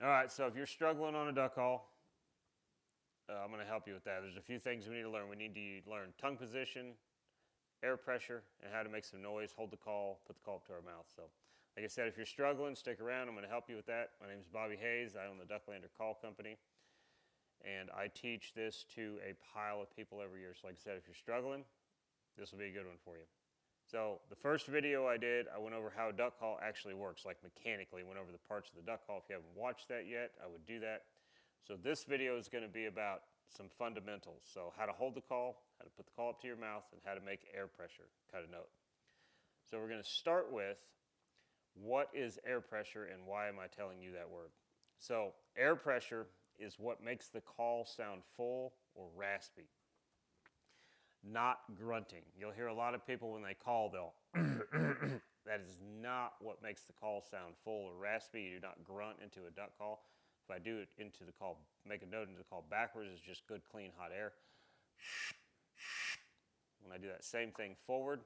All right, so if you're struggling on a duck call, I'm going to help you with that. There's a few things we need to learn. We need to learn tongue position, air pressure, and how to make some noise, hold the call, put the call up to our mouth. So, like I said, if you're struggling, stick around. I'm going to help you with that. My name is Bobby Hayes. I own the Ducklander Call Company, and I teach this to a pile of people every year. So, like I said, if you're struggling, this will be a good one for you. So, the first video I did, I went over how a duck call actually works, like mechanically, went over the parts of the duck call. If you haven't watched that yet, I would do that. So this video is going to be about some fundamentals. So how to hold the call, how to put the call up to your mouth, and how to make air pressure kind of note. So we're going to start with what is air pressure and why am I telling you that word? So air pressure is what makes the call sound full or raspy, not grunting. You'll hear a lot of people when they call, they'll that is not what makes the call sound full or raspy. You do not grunt into a duck call. If I do it into the call, make a note into the call backwards, it's just good, clean, hot air. When I do that same thing forward,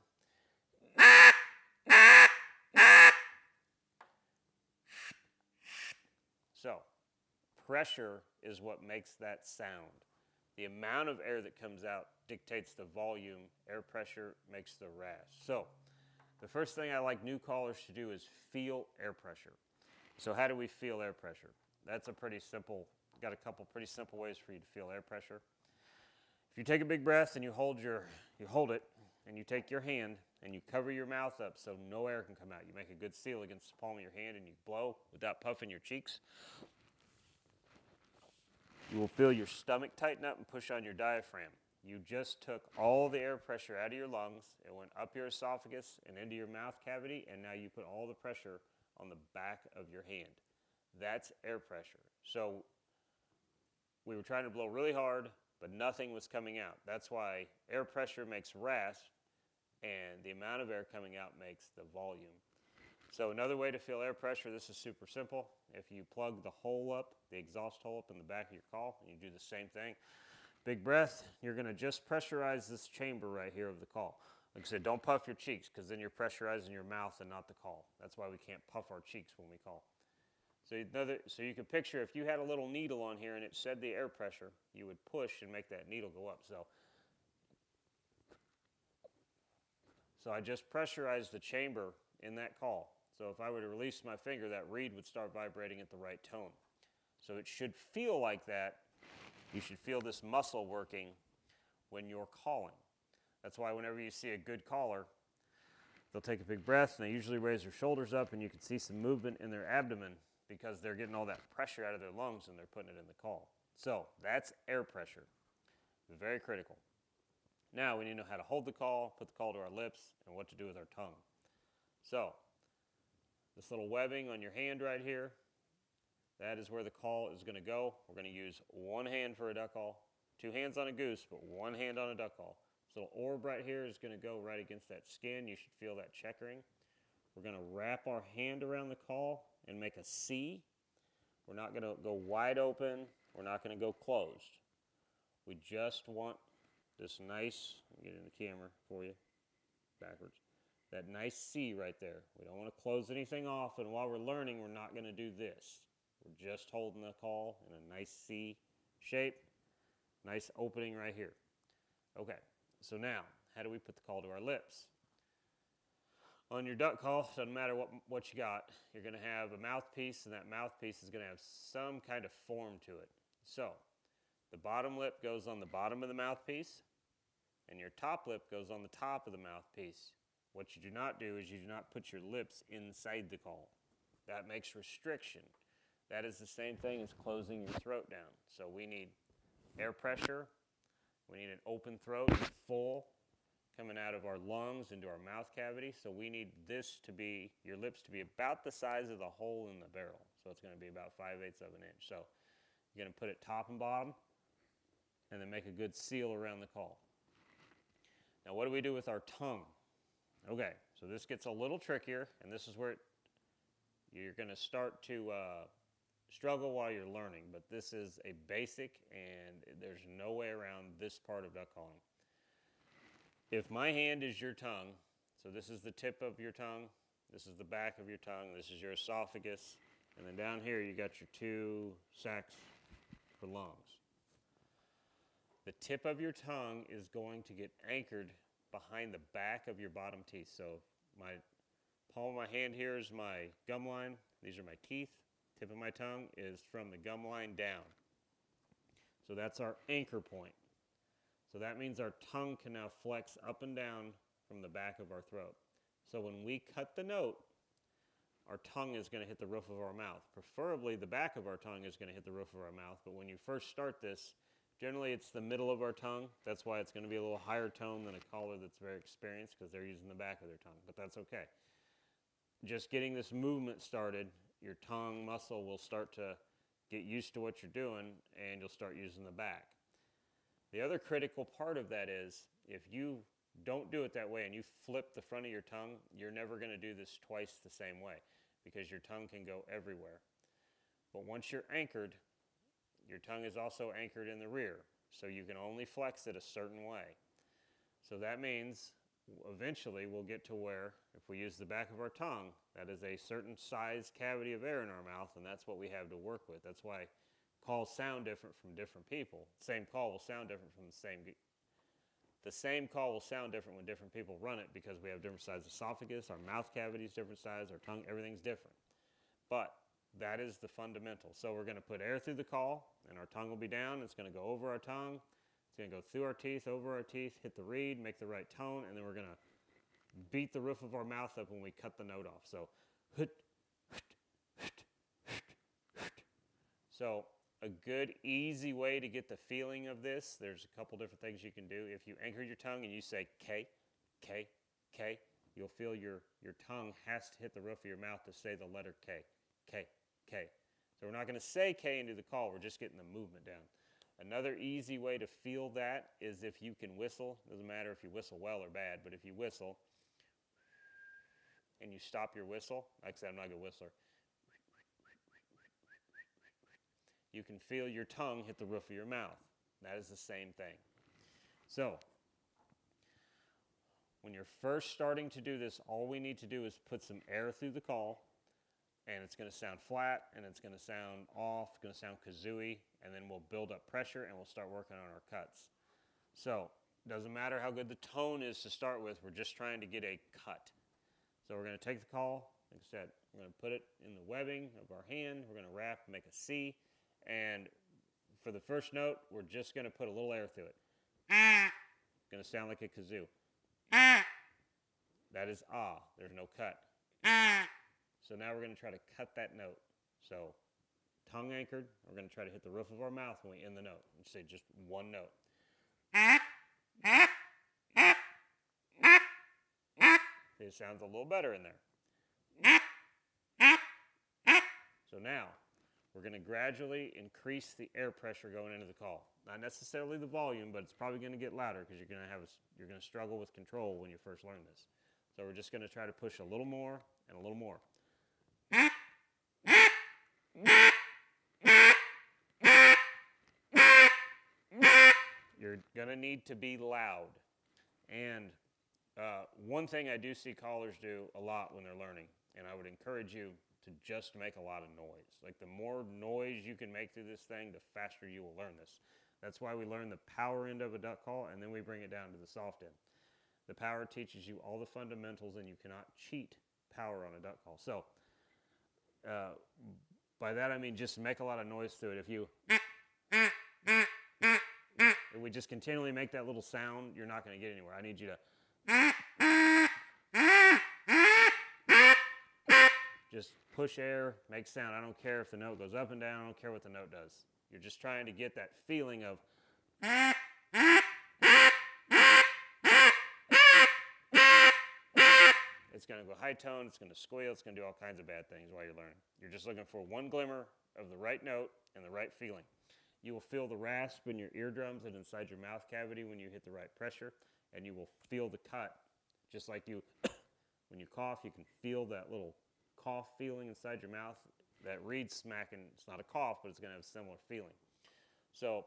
so pressure is what makes that sound. The amount of air that comes out dictates the volume. Air pressure makes the rasp. So the first thing I like new callers to do is feel air pressure. So how do we feel air pressure? That's a pretty simple, got a couple pretty simple ways for you to feel air pressure. If you take a big breath and you hold it, and you take your hand and you cover your mouth up so no air can come out. You make a good seal against the palm of your hand and you blow without puffing your cheeks. You will feel your stomach tighten up and push on your diaphragm. You just took all the air pressure out of your lungs, it went up your esophagus and into your mouth cavity, and now you put all the pressure on the back of your hand. That's air pressure. So we were trying to blow really hard, but nothing was coming out. That's why air pressure makes rasp, and the amount of air coming out makes the volume. So another way to feel air pressure, this is super simple. If you plug the hole up, the exhaust hole up in the back of your call, and you do the same thing, big breath, you're going to just pressurize this chamber right here of the call. Like I said, don't puff your cheeks because then you're pressurizing your mouth and not the call. That's why we can't puff our cheeks when we call. So you can picture if you had a little needle on here and it said the air pressure, you would push and make that needle go up. So I just pressurized the chamber in that call. So if I were to release my finger, that reed would start vibrating at the right tone. So it should feel like that. You should feel this muscle working when you're calling. That's why whenever you see a good caller, they'll take a big breath and they usually raise their shoulders up and you can see some movement in their abdomen because they're getting all that pressure out of their lungs and they're putting it in the call. So that's air pressure. It's very critical. Now we need to know how to hold the call, put the call to our lips, and what to do with our tongue. So this little webbing on your hand right here, that is where the call is going to go. We're going to use one hand for a duck call, two hands on a goose, but one hand on a duck call. This little orb right here is going to go right against that skin. You should feel that checkering. We're going to wrap our hand around the call and make a C. We're not going to go wide open. We're not going to go closed. We just want this nice, let me get it in the camera for you, backwards, that nice C right there. We don't want to close anything off, and while we're learning, we're not going to do this. We're just holding the call in a nice C shape, nice opening right here. Okay, so now, how do we put the call to our lips? On your duck call, doesn't matter what you got, you're going to have a mouthpiece, and that mouthpiece is going to have some kind of form to it. So the bottom lip goes on the bottom of the mouthpiece, and your top lip goes on the top of the mouthpiece. What you do not do is you do not put your lips inside the call. That makes restriction. That is the same thing as closing your throat down. So we need air pressure. We need an open throat, full, coming out of our lungs into our mouth cavity. So we need this to be, your lips to be about the size of the hole in the barrel. So it's going to be about 5/8 of an inch. So you're going to put it top and bottom, and then make a good seal around the call. Now what do we do with our tongue? Okay, so this gets a little trickier, and this is where you're going to start to struggle while you're learning, but this is a basic, and there's no way around this part of duck calling. If my hand is your tongue, so this is the tip of your tongue, this is the back of your tongue, this is your esophagus, And then down here, you got your 2 sacs for lungs. The tip of your tongue is going to get anchored behind the back of your bottom teeth. So my palm of my hand here is my gum line. These are my teeth. Tip of my tongue is from the gum line down. So that's our anchor point. So that means our tongue can now flex up and down from the back of our throat. So when we cut the note, our tongue is going to hit the roof of our mouth. Preferably the back of our tongue is going to hit the roof of our mouth, but when you first start this, generally it's the middle of our tongue. That's why it's going to be a little higher tone than a caller that's very experienced, because they're using the back of their tongue, but that's okay. Just getting this movement started, your tongue muscle will start to get used to what you're doing, and you'll start using the back. The other critical part of that is, if you don't do it that way and you flip the front of your tongue, you're never going to do this twice the same way, because your tongue can go everywhere. But once you're anchored, your tongue is also anchored in the rear, so you can only flex it a certain way. So that means eventually we'll get to where, if we use the back of our tongue, that is a certain size cavity of air in our mouth, and that's what we have to work with. That's why calls sound different from different people. Same call will sound different from the same call will sound different when different people run it, because we have different size esophagus, our mouth cavity is different size, our tongue, everything's different. But that is the fundamental. So we're going to put air through the call, and our tongue will be down. It's going to go over our tongue. It's going to go through our teeth, over our teeth, hit the reed, make the right tone, and then we're going to beat the roof of our mouth up when we cut the note off. So, so a good, easy way to get the feeling of this, there's a couple different things you can do. If you anchor your tongue and you say K, K, K, you'll feel your tongue has to hit the roof of your mouth to say the letter K, K, K. So we're not going to say K into the call, we're just getting the movement down. Another easy way to feel that is if you can whistle. Doesn't matter if you whistle well or bad, but if you whistle and you stop your whistle, like I said, I'm not a good whistler, you can feel your tongue hit the roof of your mouth. That is the same thing. So, when you're first starting to do this, all we need to do is put some air through the call, and it's going to sound flat, and it's going to sound off, it's going to sound kazooey, and then we'll build up pressure, and we'll start working on our cuts. So, doesn't matter how good the tone is to start with, we're just trying to get a cut. So we're going to take the call, like I said, we're going to put it in the webbing of our hand, we're going to wrap, make a C, and for the first note, we're just going to put a little air through it. It's going to sound like a kazoo. That is ah, there's no cut. So now we're going to try to cut that note. So tongue anchored, we're going to try to hit the roof of our mouth when we end the note. And say just one note. It sounds a little better in there. So now, we're going to gradually increase the air pressure going into the call. Not necessarily the volume, but it's probably going to get louder because you're going to struggle with control when you first learn this. So we're just going to try to push a little more and a little more. You're going to need to be loud. And one thing I do see callers do a lot when they're learning, and I would encourage you to just make a lot of noise. Like the more noise you can make through this thing, the faster you will learn this. That's why we learn the power end of a duck call, and then we bring it down to the soft end. The power teaches you all the fundamentals, and you cannot cheat power on a duck call. So by that I mean just make a lot of noise through it. If we just continually make that little sound, you're not going to get anywhere. I need you to just push air, make sound. I don't care if the note goes up and down. I don't care what the note does. You're just trying to get that feeling of it's going to go high tone, it's going to squeal, it's going to do all kinds of bad things while you're learning. You're just looking for one glimmer of the right note and the right feeling. You will feel the rasp in your eardrums and inside your mouth cavity when you hit the right pressure, and you will feel the cut. Just like you, when you cough, you can feel that little cough feeling inside your mouth. That reed smacking, it's not a cough, but it's going to have a similar feeling. So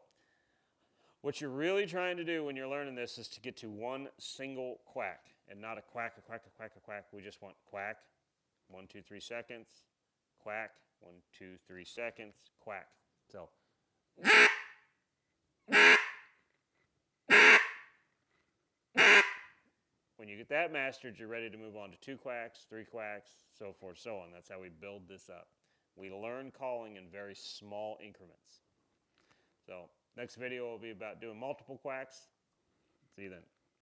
what you're really trying to do when you're learning this is to get to one single quack, and not a quack, a quack, a quack, a quack. We just want quack, 1, 2, 3 seconds, quack, 1, 2, 3 seconds, quack. So when you get that mastered, you're ready to move on to 2 quacks, 3 quacks, so forth, so on. That's how we build this up. We learn calling in very small increments. So next video will be about doing multiple quacks. See you then.